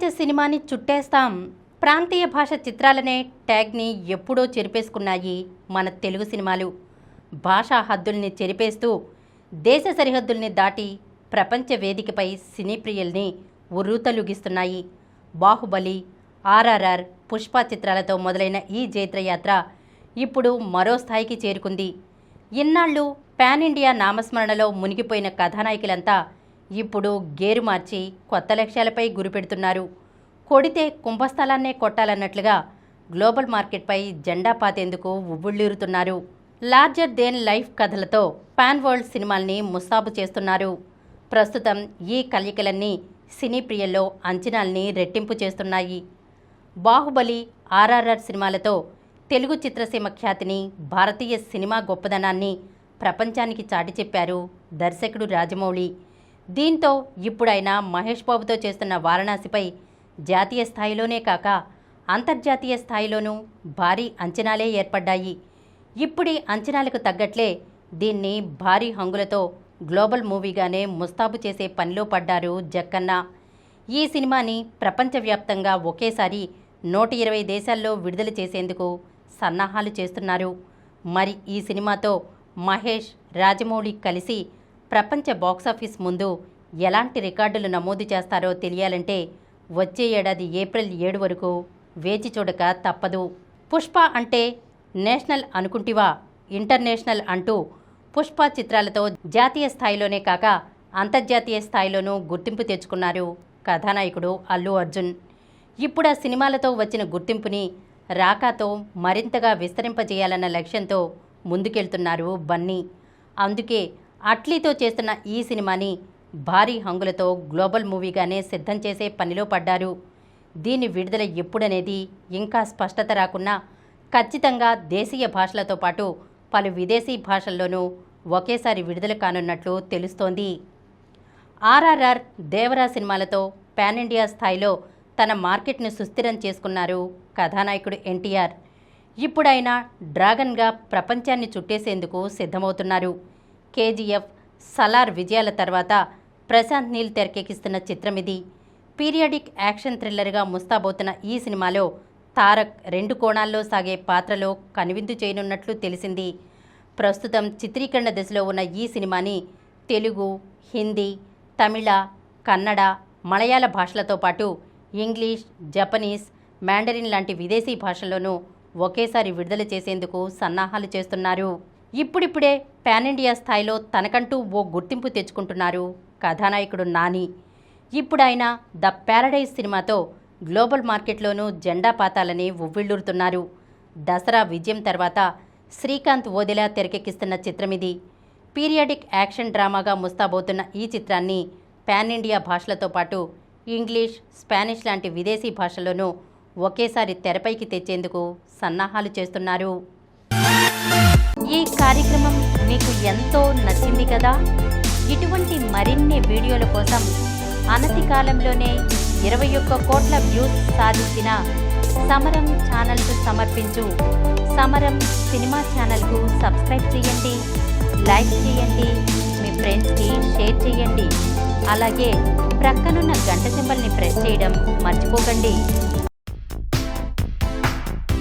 ప్రపంచ సినిమాని చుట్టేస్తాం. ప్రాంతీయ భాష చిత్రాలనే ట్యాగ్ని ఎప్పుడో చెరిపేసుకున్నాయి మన తెలుగు సినిమాలు. భాషా హద్దుల్ని చెరిపేస్తూ దేశ సరిహద్దుల్ని దాటి ప్రపంచ వేదికపై సినీ ప్రియుల్ని ఉర్రూతలూగిస్తున్నాయి. బాహుబలి, ఆర్ఆర్ఆర్, పుష్ప చిత్రాలతో మొదలైన ఈ జైత్రయాత్ర ఇప్పుడు మరో స్థాయికి చేరుకుంది. ఇన్నాళ్ళు పాన్ ఇండియా నామస్మరణలో మునిగిపోయిన కథానాయకులంతా ఇప్పుడు గేరు మార్చి కొత్త లక్ష్యాలపై గురిపెడుతున్నారు. కొడితే కుంభస్థలాన్నే కొట్టాలన్నట్లుగా గ్లోబల్ మార్కెట్పై జెండా పాతేందుకు ఉవ్వుళ్ళూరుతున్నారు. లార్జర్ దెన్ లైఫ్ కథలతో పాన్ వరల్డ్ సినిమాల్ని ముస్తాబు చేస్తున్నారు. ప్రస్తుతం ఈ కలయికలన్నీ సినీ ప్రియుల్లో అంచనాల్ని రెట్టింపు చేస్తున్నాయి. బాహుబలి, ఆర్ఆర్ఆర్ సినిమాలతో తెలుగు చిత్రసీమ ఖ్యాతిని, భారతీయ సినిమా గొప్పదనాన్ని ప్రపంచానికి చాటి చెప్పారు దర్శకుడు రాజమౌళి. దీంతో ఇప్పుడైనా మహేష్ బాబుతో చేస్తున్న వారణాసిపై జాతీయ స్థాయిలోనే కాక అంతర్జాతీయ స్థాయిలోనూ భారీ అంచనాలే ఏర్పడ్డాయి. ఇప్పుడీ అంచనాలకు తగ్గట్లే దీన్ని భారీ హంగులతో గ్లోబల్ మూవీగానే ముస్తాబు చేసే పనిలో పడ్డారు జక్కన్న. ఈ సినిమాని ప్రపంచవ్యాప్తంగా ఒకేసారి 120 దేశాల్లో విడుదల చేసేందుకు సన్నాహాలు చేస్తున్నారు. మరి ఈ సినిమాతో మహేష్, రాజమౌళి కలిసి ప్రపంచ బాక్సాఫీస్ ముందు ఎలాంటి రికార్డులు నమోదు చేస్తారో తెలియాలంటే వచ్చే ఏడాది ఏప్రిల్ 7 వరకు వేచి చూడక తప్పదు. పుష్ప అంటే నేషనల్ అనుకుంటివా, ఇంటర్నేషనల్ అంటూ పుష్ప చిత్రాలతో జాతీయ స్థాయిలోనే కాక అంతర్జాతీయ స్థాయిలోనూ గుర్తింపు తెచ్చుకున్నారు కథానాయకుడు అల్లు అర్జున్. ఇప్పుడు ఆ సినిమాలతో వచ్చిన గుర్తింపుని రాకాతో మరింతగా విస్తరింపజేయాలన్న లక్ష్యంతో ముందుకెళ్తున్నారు బన్నీ. అందుకే అట్లీతో చేస్తున్న ఈ సినిమాని భారీ హంగులతో గ్లోబల్ మూవీగానే సిద్ధం చేసే పనిలో పడ్డారు. దీని విడుదల ఎప్పుడనేది ఇంకా స్పష్టత రాకున్నా ఖచ్చితంగా దేశీయ భాషలతో పాటు పలు విదేశీ భాషల్లోనూ ఒకేసారి విడుదల కానున్నట్లు తెలుస్తోంది. ఆర్ఆర్ఆర్, దేవరా సినిమాలతో పాన్ ఇండియా స్థాయిలో తన మార్కెట్ను సుస్థిరం చేసుకున్నారు కథానాయకుడు ఎన్టీఆర్. ఇప్పుడైనా డ్రాగన్గా ప్రపంచాన్ని చుట్టేసేందుకు సిద్ధమవుతున్నారు. కేజీఎఫ్, సలార్ విజయాల తర్వాత ప్రశాంత్ నీల్ తెరకెక్కిస్తున్న చిత్రం ఇది. పీరియాడిక్ యాక్షన్ థ్రిల్లర్గా ముస్తాబవుతున్న ఈ సినిమాలో తారక్ 2 కోణాల్లో సాగే పాత్రలో కనువిందు చేయనున్నట్లు తెలిసింది. ప్రస్తుతం చిత్రీకరణ దశలో ఉన్న ఈ సినిమాని తెలుగు, హిందీ, తమిళ, కన్నడ, మలయాళ భాషలతో పాటు ఇంగ్లీష్, జపనీస్, మ్యాండరిన్ లాంటి విదేశీ భాషల్లోనూ ఒకేసారి విడుదల చేసేందుకు సన్నాహాలు చేస్తున్నారు. ఇప్పుడిప్పుడే పాన్ ఇండియా స్థాయిలో తనకంటూ ఓ గుర్తింపు తెచ్చుకుంటున్నారు కథానాయకుడు నాని. ఇప్పుడైనా ద ప్యారడైజ్ సినిమాతో గ్లోబల్ మార్కెట్లోనూ జెండా పాతాలని ఉవ్విళ్ళూరుతున్నారు. దసరా విజయం తర్వాత శ్రీకాంత్ ఓదెలా తెరకెక్కిస్తున్న చిత్రమిది. పీరియాడిక్ యాక్షన్ డ్రామాగా ముస్తాబోతున్న ఈ చిత్రాన్ని పాన్ ఇండియా భాషలతో పాటు ఇంగ్లీష్, స్పానిష్ లాంటి విదేశీ భాషల్లోనూ ఒకేసారి తెరపైకి తెచ్చేందుకు సన్నాహాలు చేస్తున్నారు. ఈ కార్యక్రమం మీకు ఎంతో నచ్చింది కదా. ఇటువంటి మరిన్ని వీడియోల కోసం అనతి కాలంలోనే 21 కోట్ల వ్యూస్ సాధించిన సమరం ఛానల్కు సమర్పించు సమరం సినిమా ఛానల్కు సబ్స్క్రైబ్ చేయండి, లైక్ చేయండి, మీ ఫ్రెండ్స్కి షేర్ చేయండి. అలాగే ప్రక్కనున్న గంట సింబల్ని ప్రెస్ చేయడం మర్చిపోకండి.